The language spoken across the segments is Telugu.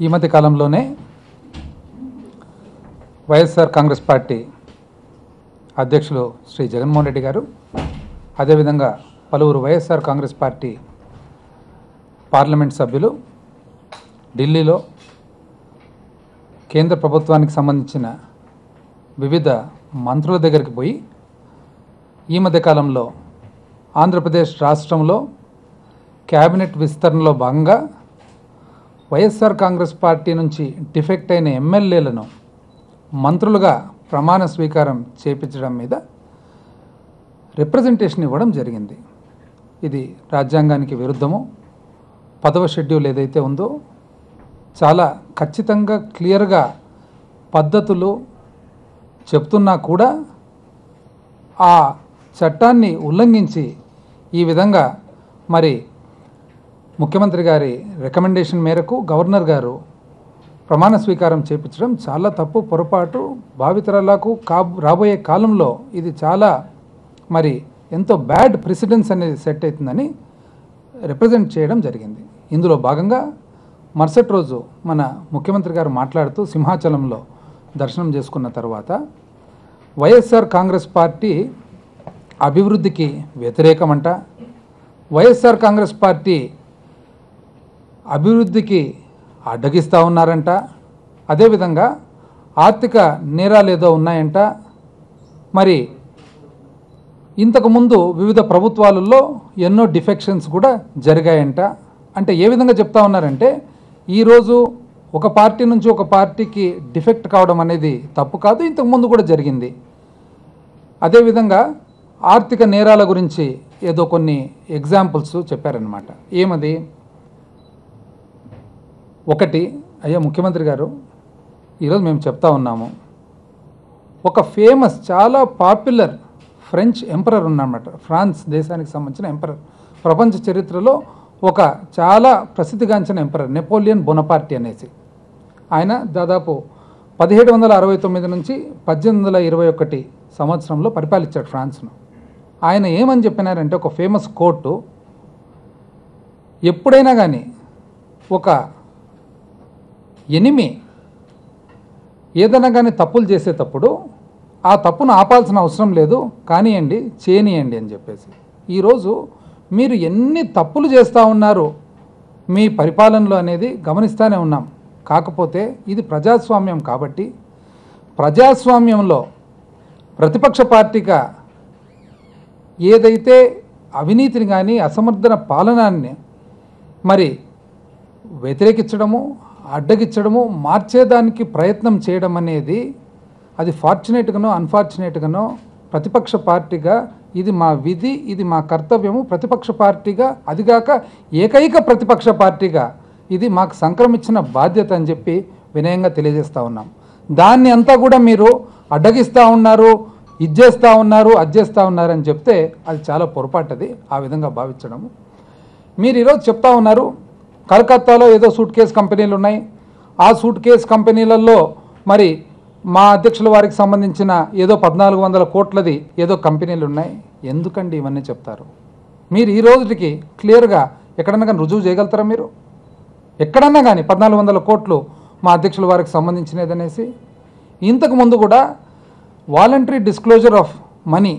ఈ మధ్య కాలంలోనే వైఎస్ఆర్ కాంగ్రెస్ పార్టీ అధ్యక్షులు శ్రీ జగన్మోహన్ రెడ్డి గారు అదేవిధంగా పలువురు వైఎస్ఆర్ కాంగ్రెస్ పార్టీ పార్లమెంట్ సభ్యులు ఢిల్లీలో కేంద్ర ప్రభుత్వానికి సంబంధించిన వివిధ మంత్రుల దగ్గరికి పోయి ఈ మధ్య కాలంలో ఆంధ్రప్రదేశ్ రాష్ట్రంలో క్యాబినెట్ విస్తరణలో భాగంగా వైఎస్ఆర్ కాంగ్రెస్ పార్టీ నుంచి డిఫెక్ట్ అయిన ఎమ్మెల్యేలను మంత్రులుగా ప్రమాణ స్వీకారం చేపించడం మీద రిప్రజెంటేషన్ ఇవ్వడం జరిగింది. ఇది రాజ్యాంగానికి విరుద్ధము. 10వ షెడ్యూల్ ఏదైతే ఉందో చాలా ఖచ్చితంగా క్లియర్గా పద్ధతులు చెప్తున్నా కూడా ఆ చట్టాన్ని ఉల్లంఘించి ఈ విధంగా మరి ముఖ్యమంత్రి గారి రికమెండేషన్ మేరకు గవర్నర్ గారు ప్రమాణ స్వీకారం చేపించడం చాలా తప్పు, పొరపాటు. భావితరాలకు రాబోయే కాలంలో ఇది చాలా మరి ఎంతో బ్యాడ్ ప్రెసిడెన్స్ అనేది సెట్ అవుతుందని రిప్రజెంట్ చేయడం జరిగింది. ఇందులో భాగంగా మరుసటి రోజు మన ముఖ్యమంత్రి గారు మాట్లాడుతూ సింహాచలంలో దర్శనం చేసుకున్న తర్వాత వైఎస్ఆర్ కాంగ్రెస్ పార్టీ అభివృద్ధికి వ్యతిరేకమంట, వైఎస్ఆర్ కాంగ్రెస్ పార్టీ అభివృద్ధికి అడ్డగిస్తూ ఉన్నారంట, అదేవిధంగా ఆర్థిక నేరాలు ఏదో ఉన్నాయంట, మరి ఇంతకుముందు వివిధ ప్రభుత్వాలలో ఎన్నో డిఫెక్షన్స్ కూడా జరిగాయంట. అంటే ఏ విధంగా చెప్తా ఉన్నారంటే ఈరోజు ఒక పార్టీ నుంచి ఒక పార్టీకి డిఫెక్ట్ కావడం అనేది తప్పు కాదు, ఇంతకుముందు కూడా జరిగింది. అదేవిధంగా ఆర్థిక నేరాల గురించి ఏదో కొన్ని ఎగ్జాంపుల్స్ చెప్పారనమాట. ఏమది? ఒకటి, అయ్యా ముఖ్యమంత్రి గారు, ఈరోజు మేము చెప్తా ఉన్నాము, ఒక ఫేమస్ చాలా పాపులర్ ఫ్రెంచ్ ఎంపరర్ ఉన్నమాట, ఫ్రాన్స్ దేశానికి సంబంధించిన ఎంపరర్, ప్రపంచ చరిత్రలో ఒక చాలా ప్రసిద్ధిగాంచిన ఎంపరర్ నెపోలియన్ బొనపార్టీ అనేసి. ఆయన దాదాపు 1769 నుంచి 1821 సంవత్సరంలో పరిపాలించాడు ఫ్రాన్స్ను. ఆయన ఏమని చెప్పినారంటే ఒక ఫేమస్ కోర్టు, ఎప్పుడైనా కానీ ఒక ఎనిమి ఏదైనా కానీ తప్పులు చేసేటప్పుడు ఆ తప్పును ఆపాల్సిన అవసరం లేదు, కానివ్వండి, చేయనియండి అని చెప్పేసి. ఈరోజు మీరు ఎన్ని తప్పులు చేస్తూ ఉన్నారు మీ పరిపాలనలో అనేది గమనిస్తూనే ఉన్నాం. కాకపోతే ఇది ప్రజాస్వామ్యం కాబట్టి ప్రజాస్వామ్యంలో ప్రతిపక్ష పార్టీగా ఏదైతే అవినీతిని కానీ అసమర్థన పాలనాన్ని మరి వ్యతిరేకించడము, అడ్డగించడము, మార్చేదానికి ప్రయత్నం చేయడం అనేది అది ఫార్చునేట్గానో అన్ఫార్చునేట్గానో ప్రతిపక్ష పార్టీగా ఇది మా విధి, ఇది మా కర్తవ్యము. ప్రతిపక్ష పార్టీగా, అదిగాక ఏకైక ప్రతిపక్ష పార్టీగా ఇది మాకు సంక్రమించిన బాధ్యత అని చెప్పి వినయంగా తెలియజేస్తూ ఉన్నాం. దాన్ని అంతా కూడా మీరు అడ్డగిస్తూ ఉన్నారు, ఇది చేస్తూ ఉన్నారు, అది చేస్తూ ఉన్నారు అని చెప్తే అది చాలా పొరపాటుది ఆ విధంగా భావించడము. మీరు ఈరోజు చెప్తా ఉన్నారు కలకత్తాలో ఏదో సూట్ కేస్ కంపెనీలు ఉన్నాయి, ఆ సూట్ కేస్ కంపెనీలలో మరి మా అధ్యక్షుల వారికి సంబంధించిన ఏదో 1400 కోట్లది ఏదో కంపెనీలు ఉన్నాయి. ఎందుకండి ఇవన్నీ చెప్తారు? మీరు ఈ రోజుకి క్లియర్గా ఎక్కడన్నా కానీ రుజువు చేయగలుగుతారా? మీరు ఎక్కడన్నా కానీ 1400 కోట్లు మా అధ్యక్షుల వారికి సంబంధించినదనేసి. ఇంతకుముందు కూడా వాలంటరీ డిస్క్లోజర్ ఆఫ్ మనీ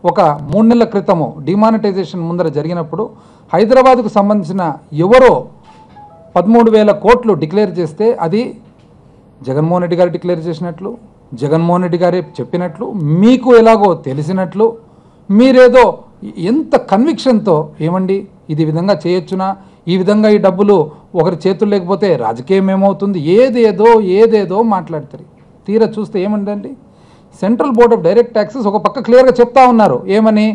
ఒక 3 నెలల క్రితము డిమానిటైజేషన్ ముందర జరిగినప్పుడు హైదరాబాద్కు సంబంధించిన ఎవరో 13,000 కోట్లు డిక్లేర్ చేస్తే అది జగన్మోహన్ రెడ్డి గారు డిక్లేర్ చేసినట్లు, జగన్మోహన్ రెడ్డి గారే చెప్పినట్లు, మీకు ఎలాగో తెలిసినట్లు మీరేదో ఎంత కన్విక్షన్తో ఏమండి ఇది విధంగా చేయొచ్చునా, ఈ విధంగా ఈ డబ్బులు ఒకరి చేతులు లేకపోతే రాజకీయం ఏమవుతుంది, ఏదేదో మాట్లాడతారు. తీరా చూస్తే ఏమండి, central board of direct taxes ఒక పక్క క్లియర్గా చెప్తా ఉన్నారు. ఏమని?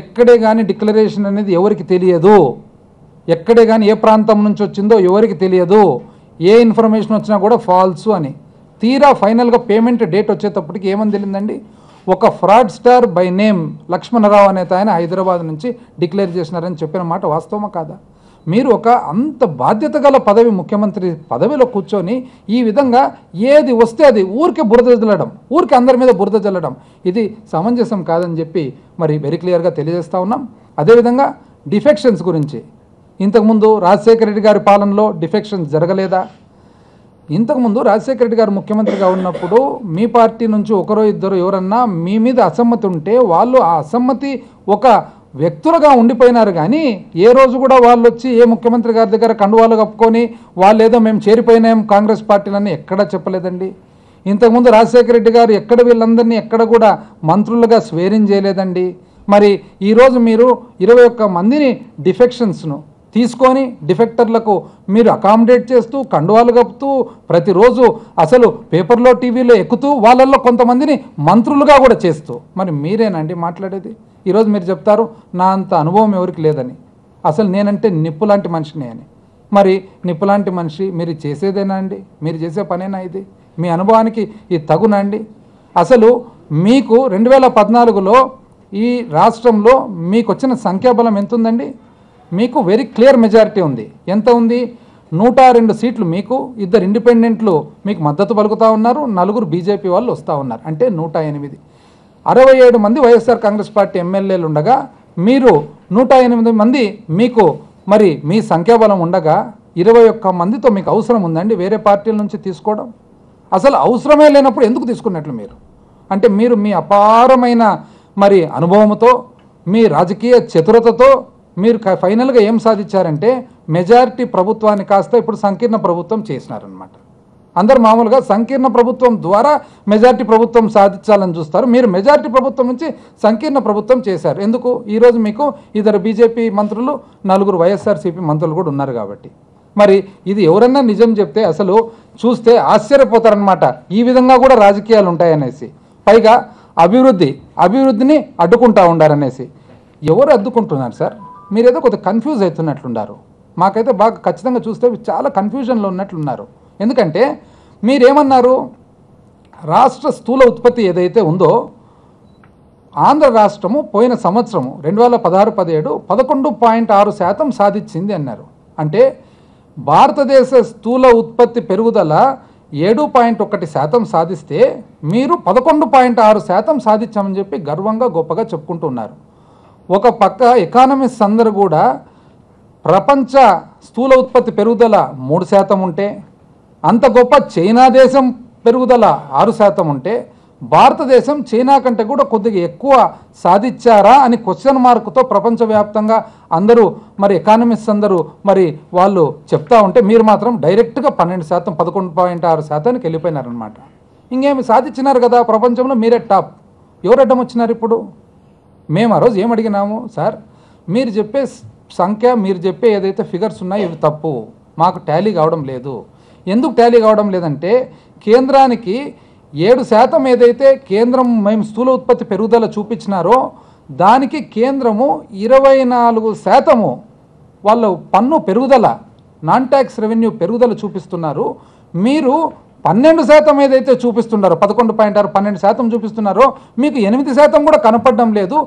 ఎక్కడే కానీ డిక్లరేషన్ అనేది ఎవరికి తెలియదు, ఎక్కడే కానీ ఏ ప్రాంతం నుంచి వచ్చిందో ఎవరికి తెలియదు, ఏ ఇన్ఫర్మేషన్ వచ్చినా కూడా ఫాల్స్ అని. తీరా ఫైనల్గా పేమెంట్ డేట్ వచ్చేటప్పటికి ఏమని తెలియదండి, ఒక fraud star by name Lakshmanarao అనే ఆయన హైదరాబాద్ నుంచి డిక్లేర్ చేసినారని చెప్పిన మాట వాస్తవమా కాదా? మీరు ఒక అంత బాధ్యత గల పదవి, ముఖ్యమంత్రి పదవిలో కూర్చొని ఈ విధంగా ఏది వస్తే అది ఊరికే బురద జల్లడం, ఊరికే అందరి మీద బురద జల్లడం ఇది సమంజసం కాదని చెప్పి మరి వెరీ క్లియర్గా తెలియజేస్తూ ఉన్నాం. అదేవిధంగా డిఫెక్షన్స్ గురించి ఇంతకుముందు రాజశేఖర రెడ్డి గారి పాలనలో డిఫెక్షన్స్ జరగలేదా? ఇంతకుముందు రాజశేఖర రెడ్డి గారు ముఖ్యమంత్రిగా ఉన్నప్పుడు మీ పార్టీ నుంచి ఒకరో ఇద్దరు ఎవరన్నా మీ మీద అసమ్మతి ఉంటే వాళ్ళు ఆ అసమ్మతి ఒక వ్యక్తులుగా ఉండిపోయినారు, కానీ ఏ రోజు కూడా వాళ్ళు వచ్చి ఏ ముఖ్యమంత్రి గారి దగ్గర కండువాలు కప్పుకొని వాళ్ళు ఏదో మేము చేరిపోయినాం కాంగ్రెస్ పార్టీలని ఎక్కడా చెప్పలేదండి. ఇంతకుముందు రాజశేఖర రెడ్డి గారు ఎక్కడ వీళ్ళందరినీ ఎక్కడ కూడా మంత్రులుగా స్వేరింగ్ చేయలేదండి. మరి ఈరోజు మీరు 21 మందిని డిఫెక్షన్స్ను తీసుకొని డిఫెక్టర్లకు మీరు అకామిడేట్ చేస్తూ కండువాలు కప్పుతూ ప్రతిరోజు అసలు పేపర్లో టీవీలో ఎక్కుతూ వాళ్ళల్లో కొంతమందిని మంత్రులుగా కూడా చేస్తూ మరి మీరేనండి మాట్లాడేది? ఈరోజు మీరు చెప్తారు నా అంత అనుభవం ఎవరికి లేదని. అసలు నేనంటే నిప్పు లాంటి మనిషిని అని. మరి నిప్పు లాంటి మనిషి మీరు చేసేదేనా అండి? మీరు చేసే పనేనా ఇది? మీ అనుభవానికి ఇది తగునా అండి? అసలు మీకు 2014లో ఈ రాష్ట్రంలో మీకు వచ్చిన సంఖ్యాబలం ఎంత ఉందండి? మీకు వెరీ క్లియర్ మెజారిటీ ఉంది. ఎంత ఉంది? 102 సీట్లు మీకు, 2 ఇండిపెండెంట్లు మీకు మద్దతు పలుకుతూ ఉన్నారు, 4 బీజేపీ వాళ్ళు వస్తూ ఉన్నారు, అంటే 108. 67 మంది వైఎస్ఆర్ కాంగ్రెస్ పార్టీ ఎమ్మెల్యేలు ఉండగా మీరు 108 మంది మీకు మరి మీ సంఖ్యాబలం ఉండగా 21 మందితో మీకు అవసరం ఉందండి వేరే పార్టీల నుంచి తీసుకోవడం? అసలు అవసరమే లేనప్పుడు ఎందుకు తీసుకున్నట్లు మీరు? అంటే మీరు మీ అపారమైన మరి అనుభవంతో మీ రాజకీయ చతురతతో మీరు ఫైనల్గా ఏం సాధించారంటే మెజారిటీ ప్రభుత్వాన్ని కాస్త ఇప్పుడు సంకీర్ణ ప్రభుత్వం చేసినారనమాట. అందరు మామూలుగా సంకీర్ణ ప్రభుత్వం ద్వారా మెజారిటీ ప్రభుత్వం సాధించాలని చూస్తారు. మీరు మెజారిటీ ప్రభుత్వం నుంచి సంకీర్ణ ప్రభుత్వం చేశారు. ఎందుకు? ఈరోజు మీకు 2 బీజేపీ మంత్రులు, 4 వైఎస్ఆర్సీపీ మంత్రులు కూడా ఉన్నారు కాబట్టి. మరి ఇది ఎవరన్నా నిజం చెప్తే అసలు చూస్తే ఆశ్చర్యపోతారనమాట. ఈ విధంగా కూడా రాజకీయాలు ఉంటాయనేసి, పైగా అభివృద్ధిని అడ్డుకుంటా ఉండారనేసి. ఎవరు అడ్డుకుంటున్నారు సార్? మీరేదో కొద్దిగా కన్ఫ్యూజ్ అవుతున్నట్లున్నారు. మాకైతే బాగా ఖచ్చితంగా చూస్తే చాలా కన్ఫ్యూజన్లో ఉన్నట్లున్నారు. ఎందుకంటే మీరేమన్నారు, రాష్ట్ర స్థూల ఉత్పత్తి ఏదైతే ఉందో ఆంధ్ర రాష్ట్రము పోయిన సంవత్సరము 2016-17 11.6% సాధించింది అన్నారు. అంటే భారతదేశ స్థూల ఉత్పత్తి పెరుగుదల 7.1% సాధిస్తే మీరు 11.6% సాధించామని చెప్పి గర్వంగా గొప్పగా చెప్పుకుంటున్నారు. ఒక పక్క ఎకానమిస్ట్ అందరూ కూడా ప్రపంచ స్థూల ఉత్పత్తి పెరుగుదల 3% ఉంటే, అంత గొప్ప చైనా దేశం పెరుగుదల 6% ఉంటే, భారతదేశం చైనా కంటే కూడా కొద్దిగా ఎక్కువ సాధించారా అని క్వశ్చన్ మార్కుతో ప్రపంచవ్యాప్తంగా అందరూ మరి ఎకానమిస్ట్ అందరూ మరి వాళ్ళు చెప్తా ఉంటే మీరు మాత్రం డైరెక్ట్గా 12%, 11.6%కి వెళ్ళిపోయినారనమాట. ఇంకేమి సాధించినారు కదా ప్రపంచంలో, మీరే టాప్. ఎవరు అడ్డం వచ్చినారు ఇప్పుడు? మేము ఆ రోజు ఏం అడిగినాము సార్, మీరు చెప్పే సంఖ్య, మీరు చెప్పే ఏదైతే ఫిగర్స్ ఉన్నాయో ఇవి తప్పు, మాకు టాలీ కావడం లేదు. ఎందుకు టాలీ కావడం లేదంటే కేంద్రానికి 7% ఏదైతే కేంద్రం మేము స్థూల ఉత్పత్తి పెరుగుదల చూపించినారో దానికి కేంద్రము 24% వాళ్ళ పన్ను పెరుగుదల, నాన్ ట్యాక్స్ రెవెన్యూ పెరుగుదల చూపిస్తున్నారు. మీరు 12% ఏదైతే చూపిస్తున్నారో 11.6, 12% చూపిస్తున్నారో మీకు 8% కూడా కనపడడం లేదు.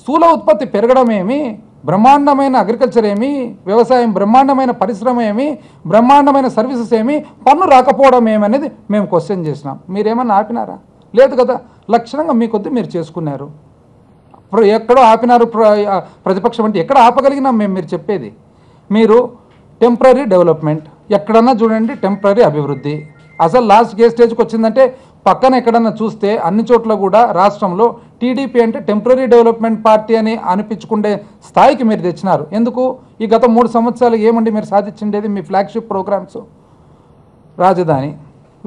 స్థూల ఉత్పత్తి పెరగడం ఏమి, బ్రహ్మాండమైన అగ్రికల్చర్ ఏమి, వ్యవసాయం బ్రహ్మాండమైన పరిశ్రమ ఏమి, బ్రహ్మాండమైన సర్వీసెస్ ఏమి, పన్ను రాకపోవడం ఏమనేది మేము క్వశ్చన్ చేసినాం. మీరేమన్నా ఆపినారా? లేదు కదా. లక్షణంగా మీ కొద్ది మీరు చేసుకున్నారు. ఎక్కడో ఆపినారు ప్రతిపక్షం అంటే ఎక్కడ ఆపగలిగినాం మేము? మీరు చెప్పేది మీరు టెంపరీ డెవలప్మెంట్, ఎక్కడన్నా చూడండి టెంపరీ అభివృద్ధి. అసలు లాస్ట్ ఏ స్టేజ్కి వచ్చిందంటే పక్కన ఎక్కడన్నా చూస్తే అన్ని చోట్ల కూడా రాష్ట్రంలో టీడీపీ అంటే టెంపరీ డెవలప్మెంట్ పార్టీ అని అనిపించుకునే స్థాయికి మీరు తెచ్చినారు. ఎందుకు? ఈ గత 3 సంవత్సరాలు ఏమండి మీరు సాధించిండేది? మీ ఫ్లాగ్షిప్ ప్రోగ్రామ్స్ రాజధాని,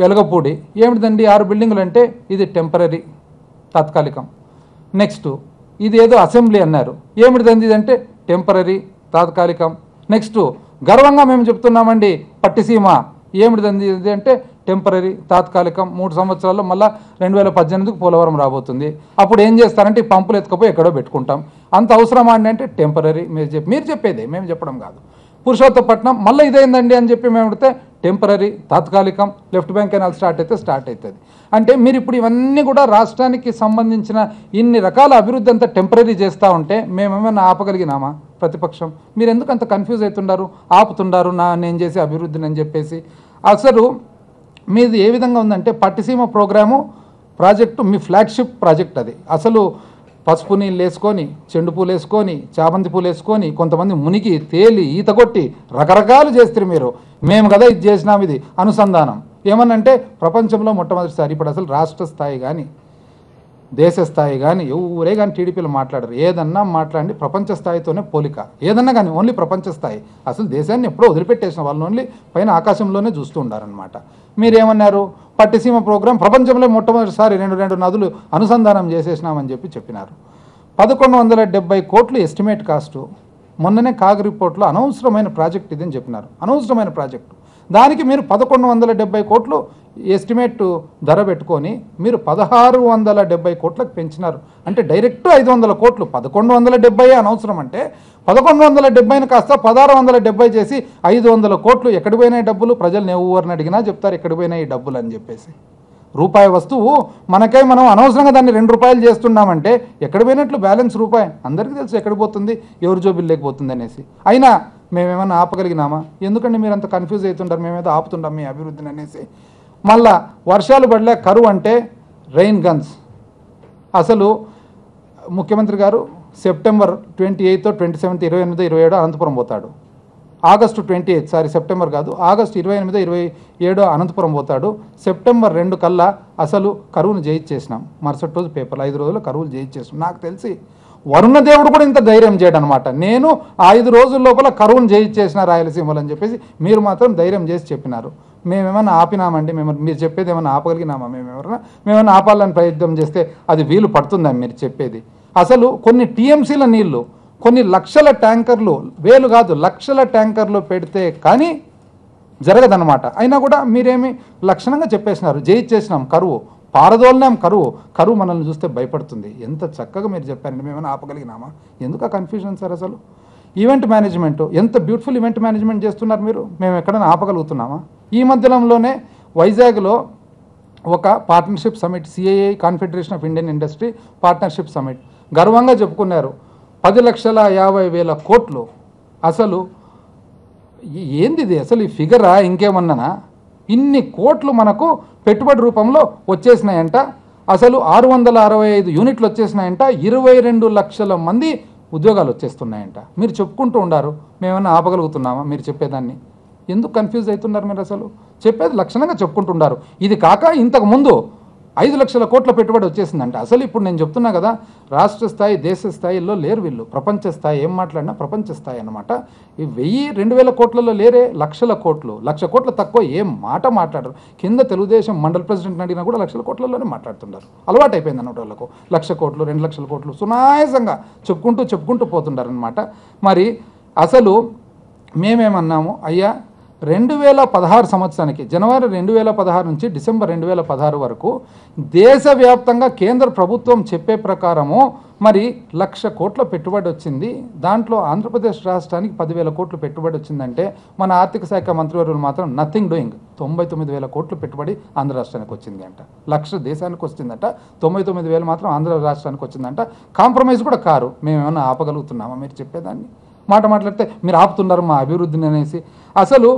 వెలగపూడి ఏమిటిదండి? 6 బిల్డింగులు అంటే ఇది టెంపరీ తాత్కాలికం. నెక్స్ట్ ఇది ఏదో అసెంబ్లీ అన్నారు, ఏమిటిదండి ఇదంటే టెంపరీ తాత్కాలికం. నెక్స్ట్ గర్వంగా మేము చెప్తున్నామండి పట్టిసీమ, ఏమిటిదండి ఇది అంటే టెంపరీ తాత్కాలికం. 3 సంవత్సరాల్లో మళ్ళీ 2018కు పోలవరం రాబోతుంది. అప్పుడు ఏం చేస్తారంటే ఈ పంపులు ఎత్తుకపోయి ఎక్కడో పెట్టుకుంటాం. అంత అవసరమా అండి అంటే టెంపరీ. మీరు చెప్పేదే, మేము చెప్పడం కాదు. పురుషోత్తపట్నం మళ్ళీ ఇదేందండి అని చెప్పి మేము అడిగితే టెంపరీ తాత్కాలికం. లెఫ్ట్ బ్యాంక్ కెనాల్ స్టార్ట్ అవుతుంది. అంటే మీరు ఇప్పుడు ఇవన్నీ కూడా రాష్ట్రానికి సంబంధించిన ఇన్ని రకాల అభివృద్ధి అంతా టెంపరీ చేస్తూ ఉంటే మేమేమైనా ఆపగలిగినామా? ప్రతిపక్షం మీరు ఎందుకు అంత కన్ఫ్యూజ్ అవుతుండారు, ఆపుతుండారు నేను చేసే అభివృద్ధిని అని చెప్పేసి? అసలు మీది ఏ విధంగా ఉందంటే పట్టిసీమ ప్రోగ్రాము ప్రాజెక్టు మీ ఫ్లాగ్షిప్ ప్రాజెక్ట్ అది. అసలు పసుపు నీళ్ళు వేసుకొని, చెండు పూలు వేసుకొని, చామంతి పూలు వేసుకొని, కొంతమంది మునిగి తేలి ఈత కొట్టి రకరకాలు చేస్తారు మీరు. మేము కదా ఇది చేసినాం, ఇది అనుసంధానం ఏమనంటే ప్రపంచంలో మొట్టమొదటిసారి ఇప్పుడు అసలు రాష్ట్ర స్థాయి కానీ దేశ స్థాయి కానీ ఎవరే కానీ టీడీపీలో మాట్లాడరు. ఏదన్నా మాట్లాడి ప్రపంచ స్థాయితోనే పోలిక, ఏదన్నా కానీ ఓన్లీ ప్రపంచ స్థాయి. అసలు దేశాన్ని ఎప్పుడో వదిలిపెట్టేసిన వాళ్ళని ఓన్లీ పైన ఆకాశంలోనే చూస్తూ ఉండారనమాట. మీరేమన్నారు, పట్టిసీమ ప్రోగ్రాం ప్రపంచంలో మొట్టమొదటిసారి రెండు నదులు అనుసంధానం చేసేసినామని చెప్పినారు. 1170 కోట్లు ఎస్టిమేట్ కాస్టు. మొన్ననే కాగ్ రిపోర్ట్లో అనవసరమైన ప్రాజెక్ట్ ఇదని చెప్పినారు, అనవసరమైన ప్రాజెక్టు. దానికి మీరు 1170 కోట్లు ఎస్టిమేట్ ధర పెట్టుకొని మీరు 1670 కోట్లకు పెంచినారు. అంటే డైరెక్ట్ 500 కోట్లు. 1170 అనవసరం అంటే 1170ని కాస్త 1670 చేసి 500 కోట్లు. ఎక్కడికి పోయినాయి డబ్బులు? ప్రజల్ని ఎవరిని అడిగినా చెప్తారు ఎక్కడికి పోయినాయి ఈ డబ్బులు అని చెప్పేసి. రూపాయి వస్తువు మనకై మనం అనవసరంగా దాన్ని 2 రూపాయలు చేస్తున్నామంటే ఎక్కడ పోయినట్లు బ్యాలెన్స్ రూపాయి. అందరికీ తెలుసు ఎక్కడ పోతుంది, ఎవరి జోబిల్ లేకపోతుంది అనేసి. అయినా మేమేమన్నా ఆపగలిగినామా? ఎందుకంటే మీరు అంత కన్ఫ్యూజ్ అవుతుంటారు, మేమేదో ఆపుతుంటాం మీ అభివృద్ధిని అనేసి. మళ్ళా వర్షాలు పడలే, కరువు అంటే రెయిన్ గన్స్. అసలు ముఖ్యమంత్రి గారు సెప్టెంబర్ 28, 27, 28, 27 అనంతపురం పోతాడు. ఆగస్టు 28 సెప్టెంబర్ కాదు, ఆగస్టు 28, 27 అనంతపురం పోతాడు. సెప్టెంబర్ 2 కల్లా అసలు కరువును జయించేసినాం. మరుసటి రోజు పేపర్లు 5 రోజులు కరువులు జయించేసినాం. నాకు తెలిసి వరుణదేవుడు కూడా ఇంత ధైర్యం చేయడం అనమాట. నేను 5 రోజుల లోపల కరువును జయించేసిన రాయలసీమలు అని చెప్పేసి మీరు మాత్రం ధైర్యం చేసి చెప్పినారు. మేమేమన్నా ఆపినామండి? మీరు చెప్పేది ఏమన్నా ఆపగలిగినామా? మేమేమన్నా ఆపాలని ప్రయత్నం చేస్తే అది వీలు పడుతుందా మీరు చెప్పేది? అసలు కొన్ని టీఎంసీల నీళ్లు కొన్ని లక్షల ట్యాంకర్లు, వేలు కాదు లక్షల ట్యాంకర్లు పెడితే కానీ జరగదన్నమాట. అయినా కూడా మీరేమి లక్షణంగా చెప్పేసినారు, జయించేసినాం కరువు, పారదోలినాం కరువు మనల్ని చూస్తే భయపడుతుంది. ఎంత చక్కగా మీరు చెప్పారండి. మేమైనా ఆపగలిగినామా? ఎందుకు ఆ కన్ఫ్యూజన్ సార్? అసలు ఈవెంట్ మేనేజ్మెంట్ ఎంత బ్యూటిఫుల్ ఈవెంట్ మేనేజ్మెంట్ చేస్తున్నారు మీరు. మేము ఎక్కడైనా ఆపగలుగుతున్నామా? ఈ మధ్యలోనే వైజాగ్లో ఒక partnership summit, CII confederation of Indian industry partnership summit గర్వంగా చెప్పుకున్నారు. 10,50,000 కోట్లు. అసలు ఏంది ఇది? అసలు ఈ ఫిగరా ఇంకేమన్నానా? ఇన్ని కోట్లు మనకు పెట్టుబడి రూపంలో వచ్చేసినాయంట. అసలు 665 యూనిట్లు వచ్చేసినాయంట. 22 లక్షల మంది ఉద్యోగాలు వచ్చేస్తున్నాయంట. మీరు చెప్పుకుంటూ ఉండారు, మేమన్నా ఆపగలుగుతున్నామా? మీరు చెప్పేదాన్ని ఎందుకు కన్ఫ్యూజ్ అవుతున్నారు మీరు? అసలు చెప్పేది లక్షణంగా చెప్పుకుంటున్నారు. ఇది కాక ఇంతకు ముందు 5 లక్షల కోట్ల పెట్టుబడి వచ్చేసిందంట. అసలు ఇప్పుడు నేను చెప్తున్నా కదా, రాష్ట్ర స్థాయి దేశ స్థాయిలో లేరు వీళ్ళు. ప్రపంచ స్థాయి ఏం మాట్లాడినా ప్రపంచ స్థాయి అన్నమాట. ఈ 1000-2000 కోట్లలో లేరే, లక్షల కోట్లు. 1,00,000 కోట్ల తక్కువ ఏం మాట మాట్లాడరు. కింద తెలుగుదేశం మండల ప్రెసిడెంట్ అడిగినా కూడా 1,00,000 కోట్లలోనే మాట్లాడుతున్నారు. అలవాటు అయిపోయింది అన్నమాట వాళ్ళకు. 1,00,000 కోట్లు 2,00,000 కోట్లు సునాయాసంగా చెప్పుకుంటూ పోతుంటారనమాట. మరి అసలు మేమేమన్నాము అయ్యా, 2016 సంవత్సరానికి జనవరి 2016 నుంచి డిసెంబర్ 2016 వరకు దేశవ్యాప్తంగా కేంద్ర ప్రభుత్వం చెప్పే ప్రకారము మరి 1,00,000 కోట్ల పెట్టుబడి వచ్చింది. దాంట్లో ఆంధ్రప్రదేశ్ రాష్ట్రానికి 10,000 కోట్లు పెట్టుబడి వచ్చిందంటే మన ఆర్థిక శాఖ మంత్రివర్యులు మాత్రం నథింగ్ డూయింగ్. 99,000 కోట్లు పెట్టుబడి ఆంధ్ర రాష్ట్రానికి వచ్చింది అంట. 1,00,000 దేశానికి వచ్చిందంట, 99,000 మాత్రం ఆంధ్ర రాష్ట్రానికి వచ్చిందంట. కాంప్రమైజ్ కూడా కారు. మేమేమన్నా ఆపగలుగుతున్నామా? మీరు చెప్పేదాన్ని మాట్లాడితే మీరు ఆపుతున్నారు మా అభివృద్ధిని అనేసి. అసలు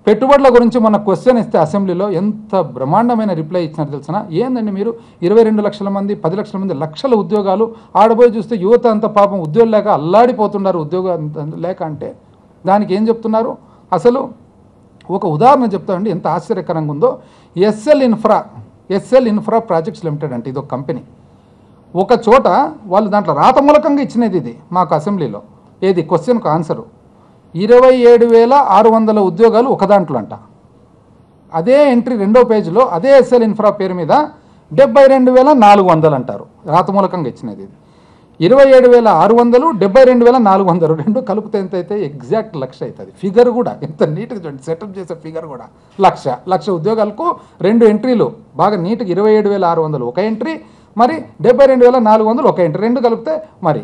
పెట్టుబడుల గురించి మన క్వశ్చన్ ఇస్తే అసెంబ్లీలో ఎంత బ్రహ్మాండమైన రిప్లై ఇచ్చినారు తెలిసిన. ఏందండి మీరు 22 లక్షల మంది 10 లక్షల మంది లక్షల ఉద్యోగాలు ఆడబోయి చూస్తే యువత అంతా పాపం ఉద్యోగం లేక అల్లాడిపోతున్నారు. ఉద్యోగం లేక అంటే దానికి ఏం చెప్తున్నారు? అసలు ఒక ఉదాహరణ చెప్తామండి, ఎంత ఆశ్చర్యకరంగా ఉందో. ఎస్ఎల్ ఇన్ఫ్రా ప్రాజెక్ట్స్ లిమిటెడ్ అంటే ఇది ఒక కంపెనీ. ఒక చోట వాళ్ళు దాంట్లో రాత మూలకంగా ఇచ్చినది ఇది మాకు అసెంబ్లీలో. ఏది క్వశ్చన్కు ఆన్సరు 27,600 ఉద్యోగాలు ఒక దాంట్లో అంట. అదే ఎంట్రీ 2వ పేజీలో అదే ఎస్ఎల్ ఇన్ఫ్రా పేరు మీద 72,400 అంటారు. రాతమూలకంగా ఇచ్చినది ఇది. 27,600, 72,400 రెండు కలిపితే ఎంత అయితే ఎగ్జాక్ట్ 1,00,000 అవుతుంది. ఫిగర్ కూడా ఎంత నీట్గా చూడండి, సెటప్ చేసే ఫిగర్ కూడా 1,00,000 ఉద్యోగాలకు 2 ఎంట్రీలు బాగా నీట్గా 27,600 ఒక ఎంట్రీ, మరి 72,400 ఒక ఎంట్రీ, 2 కలిపితే మరి.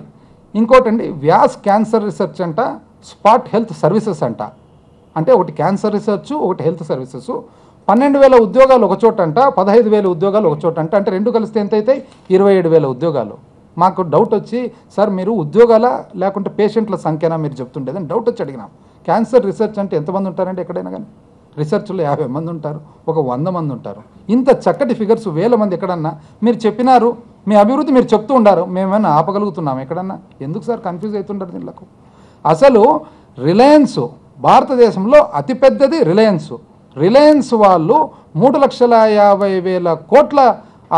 ఇంకోటండి వ్యాస్ క్యాన్సర్ రీసెర్చ్ అంట, స్పాట్ హెల్త్ సర్వీసెస్ అంట. అంటే ఒకటి క్యాన్సర్ రీసెర్చ్, ఒకటి హెల్త్ సర్వీసెస్. 12,000 ఉద్యోగాలు ఒక చోట అంట, 15,000 ఉద్యోగాలు ఒక చోట అంట. అంటే 2 కలిస్తే ఎంత అవుతాయి? 27,000 ఉద్యోగాలు. మాకు డౌట్ వచ్చి, సార్ మీరు ఉద్యోగాల లేకుంటే పేషెంట్ల సంఖ్యనా మీరు చెప్తుండేదని డౌట్ వచ్చి అడిగినాం. క్యాన్సర్ రీసెర్చ్ అంటే ఎంతమంది ఉంటారండి ఎక్కడైనా కానీ? రీసెర్చ్లో 50 మంది ఉంటారు, ఒక 100 మంది ఉంటారు. ఇంత చక్కటి ఫిగర్స్ 1000 మంది ఎక్కడన్నా మీరు చెప్పినారు. మీ అభివృద్ధి మీరు చెప్తూ ఉండారు, మేమేమైనా ఆపగలుగుతున్నాం ఎక్కడన్నా? ఎందుకు సార్ కన్ఫ్యూజ్ అవుతుంటారు దీనికి? అసలు రిలయన్స్ భారతదేశంలో అతిపెద్దది రిలయన్స్. రిలయన్స్ వాళ్ళు 3,50,000 కోట్ల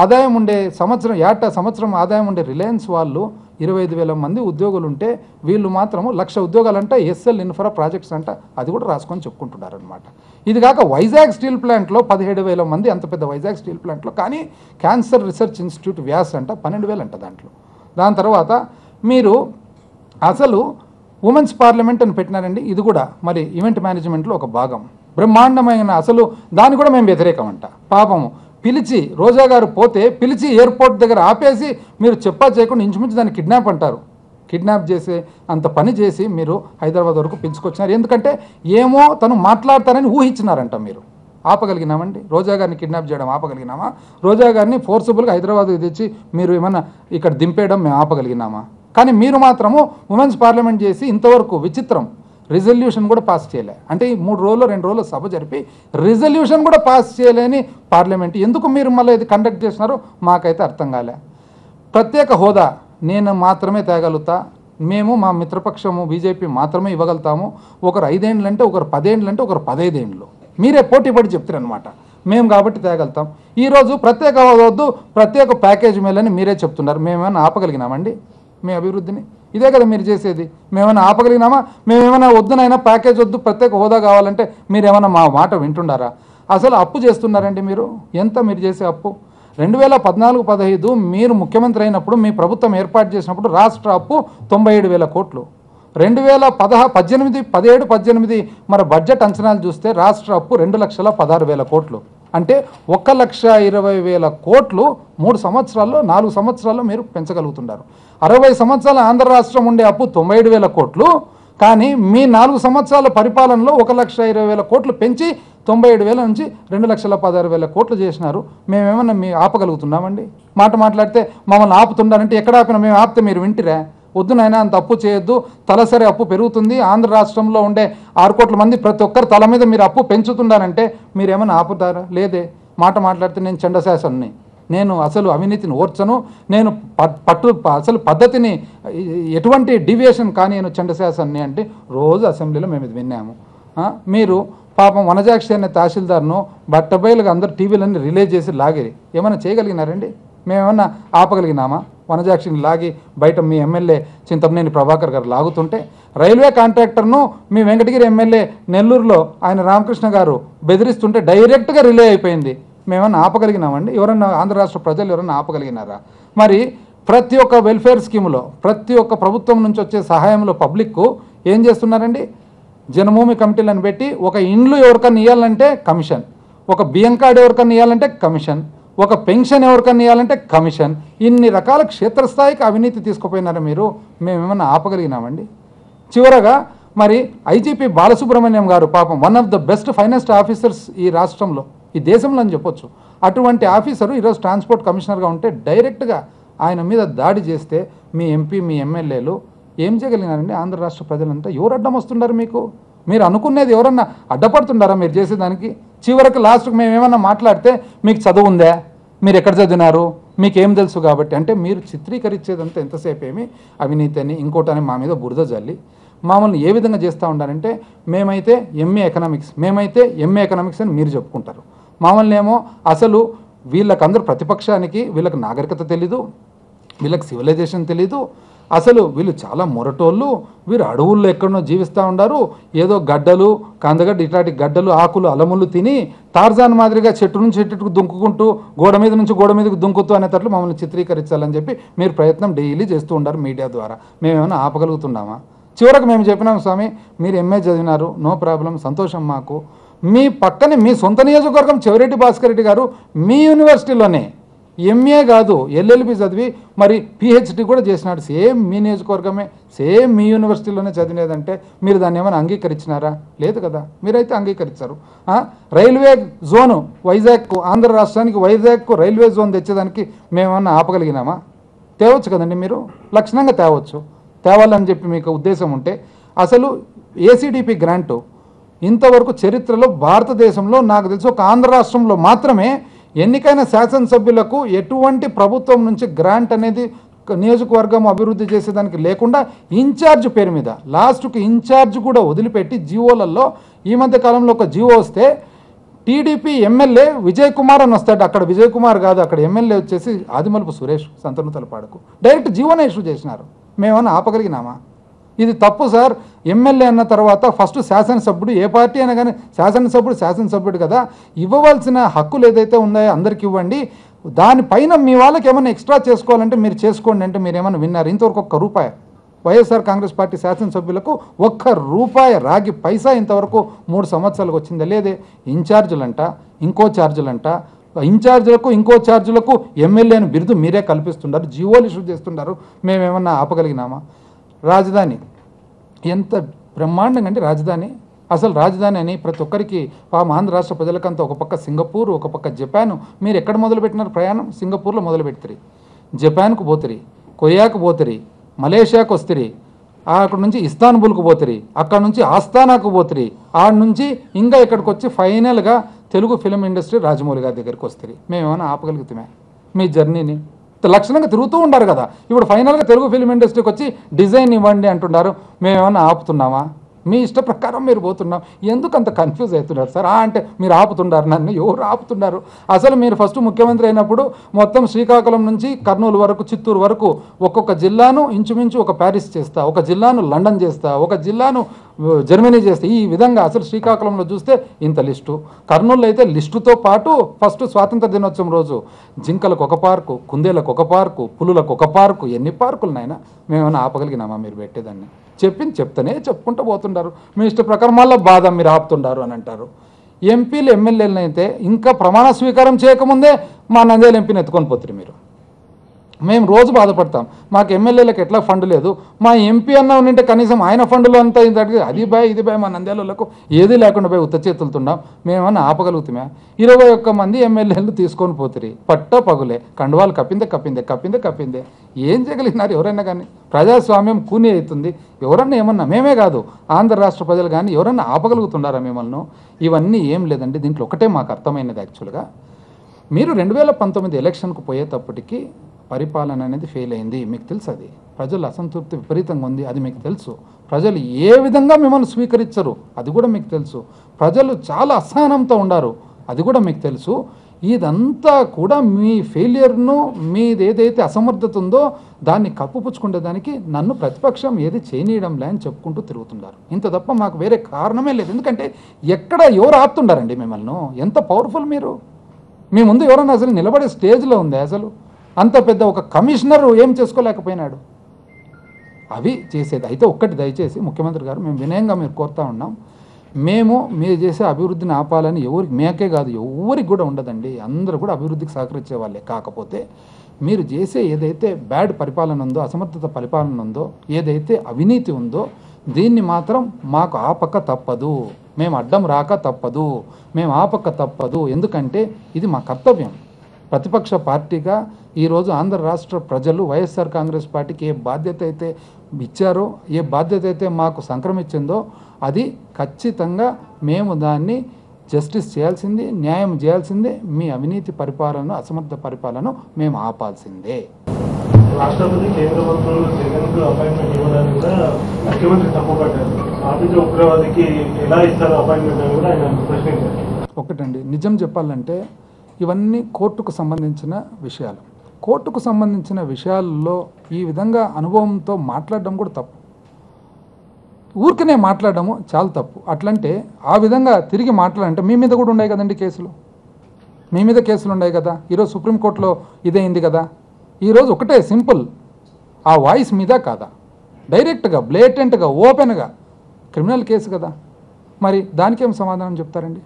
ఆదాయం ఉండే సంవత్సరం ఆదాయం ఉండే రిలయన్స్ వాళ్ళు 25,000 మంది ఉద్యోగులు ఉంటే వీళ్ళు మాత్రము 1,00,000 ఉద్యోగాలంట ఎస్ఎల్ ఇన్ఫ్రా ప్రాజెక్ట్స్ అంట, అది కూడా రాసుకొని చెప్పుకుంటున్నారనమాట. ఇది కాక వైజాగ్ స్టీల్ ప్లాంట్లో 17,000 మంది, అంత పెద్ద వైజాగ్ స్టీల్ ప్లాంట్లో, కానీ క్యాన్సర్ రీసెర్చ్ ఇన్స్టిట్యూట్ వ్యాస్ అంట 12,000 అంట దాంట్లో. దాని తర్వాత మీరు అసలు ఉమెన్స్ పార్లమెంట్ అని పెట్టినారండి, ఇది కూడా మరి ఈవెంట్ మేనేజ్మెంట్లో ఒక భాగం, బ్రహ్మాండమైన, అసలు దాన్ని కూడా మేము వ్యతిరేకం అంట. పాపము పిలిచి రోజా గారు పోతే పిలిచి ఎయిర్పోర్ట్ దగ్గర ఆపేసి మీరు చెప్పా చేయకుండా ఇంచుమించు దాన్ని కిడ్నాప్ అంటారు, కిడ్నాప్ చేసే అంత పని చేసి మీరు హైదరాబాద్ వరకు పిలుచుకొచ్చినారు. ఎందుకంటే ఏమో తను మాట్లాడతారని ఊహించినారంట. మీరు ఆపగలిగినామండి? రోజా గారిని కిడ్నాప్ చేయడం ఆపగలిగినామా? రోజా గారిని ఫోర్సిబుల్గా హైదరాబాద్కి తెచ్చి మీరు ఏమన్నా ఇక్కడ దింపేయడం మేము ఆపగలిగినామా? కానీ మీరు మాత్రము ఉమెన్స్ పార్లమెంట్ చేసి ఇంతవరకు విచిత్రం, రిజల్యూషన్ కూడా పాస్ చేయలే. అంటే 3 రోజులు 2 రోజులు సభ జరిపి రిజల్యూషన్ కూడా పాస్ చేయలేని పార్లమెంట్ ఎందుకు మీరు మళ్ళీ ఇది కండక్ట్ చేసినారో మాకైతే అర్థం కాలే. ప్రత్యేక హోదా నేను మాత్రమే తేగలుగుతా, మేము మా మిత్రపక్షము బీజేపీ మాత్రమే ఇవ్వగలుగుతాము. ఒకరు 5 ఏళ్ళు అంటే, ఒకరు 10 ఏళ్ళు అంటే, ఒకరు 15 ఏళ్ళు. మీరే పోటీ పడి చెప్తారనమాట, మేము కాబట్టి తేగలుగుతాం. ఈరోజు ప్రత్యేక హోదా వద్దు, ప్రత్యేక ప్యాకేజ్ మేలని మీరే చెప్తున్నారు. మేమేమైనా ఆపగలిగినామండి మీ అభివృద్ధిని? ఇదే కదా మీరు చేసేది. మేమైనా ఆపగలిగినామా? మేమేమైనా వద్దునైనా ప్యాకేజ్ వద్దు ప్రత్యేక హోదా కావాలంటే మీరేమైనా మా మాట వింటుండారా? అసలు అప్పు చేస్తున్నారండి మీరు. ఎంత మీరు చేసే అప్పు? 2014-15 మీరు ముఖ్యమంత్రి అయినప్పుడు, మీ ప్రభుత్వం ఏర్పాటు చేసినప్పుడు రాష్ట్ర అప్పు 97,000 కోట్లు. 2017-18 మరి బడ్జెట్ అంచనాలు చూస్తే రాష్ట్ర అప్పు 2,16,000 కోట్లు. అంటే 1,20,000 కోట్లు 3 సంవత్సరాల్లో 4 సంవత్సరాల్లో మీరు పెంచగలుగుతున్నారు. 60 సంవత్సరాల ఆంధ్ర రాష్ట్రం ఉండే అప్పు 97,000 కోట్లు, కానీ మీ 4 సంవత్సరాల పరిపాలనలో 1,20,000 కోట్లు పెంచి 97,000 నుంచి 2,16,000 కోట్లు చేసినారు. మేమేమన్నా మీ ఆపగలుగుతున్నామండి? మాట్లాడితే మమ్మల్ని ఆపుతున్నారంటే ఎక్కడ ఆపినా మేము ఆపితే మీరు వింటిరా? వద్దునైనా అంత అప్పు చేయొద్దు, తలసరి అప్పు పెరుగుతుంది. ఆంధ్ర రాష్ట్రంలో ఉండే 6 కోట్ల మంది ప్రతి ఒక్కరు తల మీద మీరు అప్పు పెంచుతున్నారంటే మీరేమైనా ఆపుతారా? లేదే. మాట్లాడితే నేను చండశాసన్ని, నేను అసలు అవినీతిని ఓర్చను, నేను అసలు పద్ధతిని ఎటువంటి డీవియేషన్ కానీ నేను చండశాసన్ని అంటే రోజు అసెంబ్లీలో మేము ఇది విన్నాము. మీరు పాపం వనజాక్షి అనే తహసీల్దార్ను బట్టబయలుగా అందరూ టీవీలన్నీ రిలీజ్ చేసి లాగిరి. ఏమైనా చేయగలిగినారండి? మేమేమన్నా ఆపగలిగినామా? వనజాక్షిని లాగి బయట మీ ఎమ్మెల్యే చింతమనేని ప్రభాకర్ గారు లాగుతుంటే, రైల్వే కాంట్రాక్టర్ను మీ వెంకటగిరి ఎమ్మెల్యే నెల్లూరులో ఆయన రామకృష్ణ గారు బెదిరిస్తుంటే డైరెక్ట్గా రిలే అయిపోయింది. మేమన్నా ఆపగలిగినామండి? ఎవరన్నా ఆంధ్ర రాష్ట్ర ప్రజలు ఎవరన్నా ఆపగలిగినారా? మరి ప్రతి ఒక్క వెల్ఫేర్ స్కీములో, ప్రతి ఒక్క ప్రభుత్వం నుంచి వచ్చే సహాయంలో పబ్లిక్కు ఏం చేస్తున్నారండి? జన్మభూమి కమిటీలను పెట్టి ఒక ఇండ్లు ఎవరికన్నా ఇవ్వాలంటే కమిషన్, ఒక బియ్యం కార్డు ఎవరికన్నా ఇవ్వాలంటే కమిషన్, ఒక పెన్షన్ ఎవరికన్నా ఇవ్వాలంటే కమిషన్, ఇన్ని రకాల క్షేత్రస్థాయికి అవినీతి తీసుకుపోయినారా మీరు? మేమేమన్నా ఆపగలిగినామండి? చివరగా మరి ఐజీపీ బాలసుబ్రహ్మణ్యం గారు పాపం one of the best finance officers ఈ రాష్ట్రంలో, ఈ దేశంలో అని చెప్పొచ్చు. అటువంటి ఆఫీసరు ఈరోజు ట్రాన్స్పోర్ట్ కమిషనర్గా ఉంటే డైరెక్ట్గా ఆయన మీద దాడి చేస్తే మీ ఎంపీ మీ ఎమ్మెల్యేలు ఏం చేయగలిగినారండి? ఆంధ్ర రాష్ట్ర ప్రజలంతా ఎవరు అడ్డం వస్తున్నారు మీకు? మీరు అనుకునేది ఎవరన్నా అడ్డపడుతుండారా మీరు చేసేదానికి? చివరికి లాస్ట్కి మేము ఏమన్నా మాట్లాడితే మీకు చదువు ఉందా, మీరు ఎక్కడ చదివినారు, మీకేం తెలుసు కాబట్టి అంటే మీరు చిత్రీకరించేదంతా ఎంతసేపు ఏమి అవినీతి అని ఇంకోటని మా మీద బురద జల్లి మమ్మల్ని ఏ విధంగా చేస్తూ ఉండారంటే, మేమైతే ఎంఏ ఎకనామిక్స్ అని మీరు చెప్పుకుంటారు, మమ్మల్ని ఏమో అసలు వీళ్ళకందరూ ప్రతిపక్షానికి వీళ్ళకి నాగరికత తెలీదు, వీళ్ళకి సివిలైజేషన్ తెలీదు, అసలు వీళ్ళు చాలా మొరటోళ్ళు, వీరు అడవుల్లో ఎక్కడనో జీవిస్తూ ఉండారు, ఏదో గడ్డలు కందగడ్డ ఇట్లాంటి గడ్డలు ఆకులు అలములు తిని టార్జాన్ మాదిరిగా చెట్టు నుంచి చెట్టుకు దుంకుకుంటూ గోడ మీద నుంచి గోడ మీదకి దుంకుతూ అనేటట్లు మమ్మల్ని చిత్రీకరించాలని చెప్పి మీరు ప్రయత్నం డైలీ చేస్తూ ఉండారు మీడియా ద్వారా. మేమేమైనా ఆపగలుగుతున్నామా? చివరకు మేము చెప్పినాం, స్వామి మీరు ఎంఏ చదివినారు, నో ప్రాబ్లం, సంతోషం మాకు. మీ పక్కనే మీ సొంత నియోజకవర్గం చెవిరెడ్డి భాస్కర్ రెడ్డి గారు మీ యూనివర్సిటీలోనే ఎంఏ కాదు ఎల్ఎల్బి చదివి మరి పిహెచ్డి కూడా చేసినాడు, సేమ్ మీ నియోజకవర్గమే, సేమ్ మీ యూనివర్సిటీలోనే చదివినదంటే మీరు దాన్ని ఏమైనా అంగీకరించినారా? లేదు కదా, మీరైతే అంగీకరించారు. రైల్వే జోను వైజాగ్, ఆంధ్ర రాష్ట్రానికి వైజాగ్ రైల్వే జోన్ తెచ్చేదానికి మేమేమన్నా ఆపగలిగినామా? తేవచ్చు కదండి, మీరు లక్షణంగా తేవాలని చెప్పి మీకు ఉద్దేశం ఉంటే అసలు ఏసీడీపీ గ్రాంటు ఇంతవరకు చరిత్రలో భారతదేశంలో నాకు తెలిసి ఒక ఆంధ్ర రాష్ట్రంలో మాత్రమే ఎన్నికైన శాసనసభ్యులకు ఎటువంటి ప్రభుత్వం నుంచి గ్రాంట్ అనేది నియోజకవర్గం అభివృద్ధి చేసేదానికి లేకుండా ఇన్ఛార్జ్ పేరు మీద, లాస్ట్కి ఇన్ఛార్జ్ కూడా వదిలిపెట్టి జీవోలలో ఈ మధ్య కాలంలో ఒక జీవో వస్తే టీడీపీ ఎమ్మెల్యే విజయ్ కుమార్ అని వస్తాడు. అక్కడ విజయ్ కుమార్ కాదు, అక్కడ ఎమ్మెల్యే వచ్చేసి ఆదిమలుపు సురేష్ సంతనూతలపాడుకు. డైరెక్ట్ జీవోనే ఇష్యూ చేసినారు. మేమన్నా ఆపగలిగినామా? ఇది తప్పు సార్. ఎమ్మెల్యే అన్న తర్వాత ఫస్ట్ శాసనసభ్యుడు, ఏ పార్టీ అయినా కానీ శాసనసభ్యుడు కదా, ఇవ్వవలసిన హక్కులు ఏదైతే ఉన్నాయో అందరికి ఇవ్వండి. దానిపైన మీ వాళ్ళకి ఏమైనా ఎక్స్ట్రా చేసుకోవాలంటే మీరు చేసుకోండి అంటే మీరు ఏమైనా విన్నారు? ఇంతవరకు ఒక్క రూపాయి వైఎస్ఆర్ కాంగ్రెస్ పార్టీ శాసనసభ్యులకు ఒక్క రూపాయి రాగి పైసా ఇంతవరకు 3 సంవత్సరాలకు వచ్చిందా? లేదే. ఇన్ఛార్జీలంట, ఇంకో ఛార్జీలంట, ఇన్ఛార్జీలకు ఇంకో ఛార్జీలకు ఎమ్మెల్యేను బిరుదు మీరే కల్పిస్తున్నారు, జీవోలు ఇష్యూ చేస్తున్నారు. మేమేమన్నా ఆపగలిగినామా? రాజధాని ఎంత బ్రహ్మాండంగా అంటే రాజధాని, అసలు రాజధాని అని ప్రతి ఒక్కరికి ఆంధ్ర రాష్ట్ర ప్రజలకంతా ఒక పక్క సింగపూర్, ఒక పక్క జపాన్. మీరు ఎక్కడ మొదలుపెట్టినారు ప్రయాణం? సింగపూర్లో మొదలుపెడతారు, జపాన్కు పోతారు, కొరియాకు పోతారు, మలేషియాకు వస్తారు, అక్కడ నుంచి ఇస్తాన్బుల్కు పోతారు, అక్కడ నుంచి ఆస్థానాకు పోతారు, ఆడ నుంచి ఇంకా ఇక్కడికి వచ్చి ఫైనల్గా తెలుగు ఫిలిం ఇండస్ట్రీ రాజమౌళి గారి దగ్గరికి వస్తారు. మేమేమైనా ఆపగలుగుతామే మీ జర్నీని? లక్షణంగా తిరుగుతూ ఉంటారు కదా. ఇప్పుడు ఫైనల్గా తెలుగు ఫిలిం ఇండస్ట్రీకి వచ్చి డిజైన్ ఇవ్వండి అంటున్నారు. మేమేమన్నా ఆపుతున్నామా? మీ ఇష్ట ప్రకారం మీరు పోతున్నాం. ఎందుకు అంత కన్ఫ్యూజ్ అవుతున్నారు సార్? అంటే మీరు ఆపుతున్నారు, నన్ను ఎవరు ఆపుతున్నారు? అసలు మీరు ఫస్ట్ ముఖ్యమంత్రి అయినప్పుడు మొత్తం శ్రీకాకుళం నుంచి కర్నూలు వరకు, చిత్తూరు వరకు ఒక్కొక్క జిల్లాను ఇంచుమించు ఒక ప్యారిస్ చేస్తా, ఒక జిల్లాను లండన్ చేస్తా, ఒక జిల్లాను జర్మనీ చేస్తా. ఈ విధంగా అసలు శ్రీకాకుళంలో చూస్తే ఇంత లిస్టు, కర్నూలులో అయితే లిస్టుతో పాటు ఫస్ట్ స్వాతంత్ర దినోత్సవం రోజు జింకలకు ఒక పార్కు, కుందేలకు ఒక పార్కు, పులులకు ఒక పార్కు. ఎన్ని పార్కులు నాయన? మేమేమైనా ఆపగలిగినామా మీరు పెట్టేదాన్ని? చెప్తేనే చెప్పుకుంటూ పోతుంటారు. మీ ఇష్ట ప్రకారం మళ్ళీ బాధ మీరు ఆపుతుంటారు అని అంటారు. ఎంపీలు ఎమ్మెల్యేలను అయితే ఇంకా ప్రమాణ స్వీకారం చేయకముందే మా నంద్యాల ఎంపీని ఎత్తుకొని పోతారు మీరు. మేము రోజు బాధపడతాం, మాకు ఎమ్మెల్యేలకు ఎట్లా ఫండ్ లేదు, మా ఎంపీ అన్న ఉంటే కనీసం ఆయన ఫండ్లో అంతా అది బాయ్ ఇది బాయ్, మా నంద్యాలకు ఏది లేకుండా పోయి ఉత్త చేతులుతున్నాం. మేమన్నా ఆపగలుగుతామే? 21 మంది ఎమ్మెల్యేలు తీసుకొని పోతారు, పట్ట పగులే, కండువాలు కప్పిందే. ఏం చేయగలిగినారు ఎవరైనా కానీ? ప్రజాస్వామ్యం కూని అవుతుంది. ఎవరన్నా ఏమన్నా, మేమే కాదు ఆంధ్ర రాష్ట్ర ప్రజలు కానీ ఎవరన్నా ఆపగలుగుతున్నారా మిమ్మల్ని? ఇవన్నీ ఏం లేదండి. దీంట్లో ఒకటే మాకు అర్థమైనది, యాక్చువల్గా మీరు 2019 ఎలక్షన్కు పోయేటప్పటికి పరిపాలన అనేది ఫెయిల్ అయింది, మీకు తెలుసు. అది ప్రజల అసంతృప్తి విపరీతంగా ఉంది, అది మీకు తెలుసు. ప్రజలు ఏ విధంగా మిమ్మల్ని స్వీకరించరు, అది కూడా మీకు తెలుసు. ప్రజలు చాలా అసహనంతో ఉన్నారు, అది కూడా మీకు తెలుసు. ఇదంతా కూడా మీ ఫెయిలియర్ను, మీది ఏదైతే అసమర్థత ఉందో దాన్ని కప్పుపుచ్చుకునేదానికి నన్ను ప్రతిపక్షం ఏది చేయనీయడంలే అని చెప్పుకుంటూ తిరుగుతున్నారు. ఇంత తప్ప మాకు వేరే కారణమే లేదు. ఎందుకంటే ఎక్కడ ఎవరు ఆపుతుండారండి మిమ్మల్ని? ఎంత పవర్ఫుల్ మీరు? మీ ముందు ఎవరన్నా అసలు నిలబడే స్టేజ్లో ఉంది? అసలు అంత పెద్ద ఒక కమిషనర్ ఏం చేసుకోలేకపోయినాడు? అవి చేసేది అయితే ఒక్కటి దయచేసి ముఖ్యమంత్రి గారు, మేము వినయంగా మీరు కోరుతా ఉన్నాం, మీరు చేసే అభివృద్ధిని ఆపాలని మేకే కాదు ఎవరికి కూడా ఉండదండి. అందరూ కూడా అభివృద్ధికి సహకరించే వాళ్ళే. కాకపోతే మీరు చేసే ఏదైతే బ్యాడ్ పరిపాలన ఉందో, అసమర్థత పరిపాలన ఉందో, ఏదైతే అవినీతి ఉందో, దీన్ని మాత్రం మాకు ఆపక తప్పదు, మేము అడ్డం రాక తప్పదు, మేము ఆపక తప్పదు. ఎందుకంటే ఇది మా కర్తవ్యం. ప్రతిపక్ష పార్టీగా ఈరోజు ఆంధ్ర రాష్ట్ర ప్రజలు వైఎస్ఆర్ కాంగ్రెస్ పార్టీకి ఏ బాధ్యత అయితే ఇచ్చారో, ఏ బాధ్యత అయితే మాకు సంక్రమించిందో అది ఖచ్చితంగా మేము దాన్ని జస్టిస్ చేయాల్సిందే, న్యాయం చేయాల్సిందే. మీ అవినీతి పరిపాలన, అసమర్థ పరిపాలన మేము ఆపాల్సిందే. రాష్ట్రపతి కేంద్ర మంత్రులు జగన్కు అపాయింట్మెంట్ ఇవ్వడానికి కూడా ముఖ్యమంత్రి తప్పుపట్టారు. ఆర్థిక ఉగ్రవాదికి ఎలా ఇస్తారు అపాయింట్మెంట్ అని కూడా ఆయన ప్రశ్నించారు. ఒకటండి, నిజం చెప్పాలంటే ఇవన్నీ కోర్టుకు సంబంధించిన విషయాలు. కోర్టుకు సంబంధించిన విషయాల్లో ఈ విధంగా అనుభవంతో మాట్లాడడం కూడా తప్పు. ఊరికనే మాట్లాడడము చాలా తప్పు. అట్లంటే ఆ విధంగా తిరిగి మాట్లాడంటే మీ మీద కూడా ఉన్నాయి కదండి కేసులు, మీ మీద కేసులు ఉన్నాయి కదా. ఈరోజు సుప్రీంకోర్టులో ఇదైంది కదా. ఈరోజు ఒకటే సింపుల్, ఆ వాయిస్ మీద కాదా, డైరెక్ట్గా బ్లేటెంట్గా ఓపెన్గా క్రిమినల్ కేసు కదా. మరి దానికేం సమాధానం చెప్తారండి?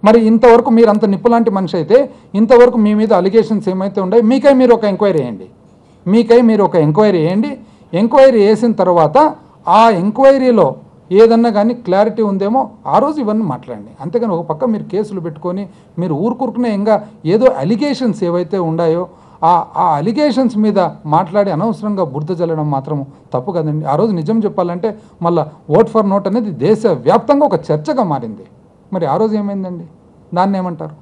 మరి ఇంతవరకు మీరు అంత నిప్పులాంటి మనిషి అయితే ఇంతవరకు మీ మీద అలిగేషన్స్ ఏమైతే ఉన్నాయి, మీకై మీరు ఒక ఎంక్వైరీ వేయండి. ఎంక్వైరీ వేసిన తర్వాత ఆ ఎంక్వైరీలో ఏదన్నా కానీ క్లారిటీ ఉందేమో ఆ రోజు ఇవన్నీ మాట్లాడండి. అంతేగాని ఒక పక్క మీరు కేసులు పెట్టుకొని మీరు ఊరుకునే ఇంకా ఏదో అలిగేషన్స్ ఏవైతే ఉన్నాయో ఆ అలిగేషన్స్ మీద మాట్లాడి అనవసరంగా బురద జల్లడం మాత్రం తప్పు కదండి. ఆ రోజు నిజం చెప్పాలంటే మళ్ళీ ఓట్ ఫర్ నోట్ అనేది దేశవ్యాప్తంగా ఒక చర్చగా మారింది. మరి ఆ రోజు ఏమైందండి? దాన్ని ఏమంటారు?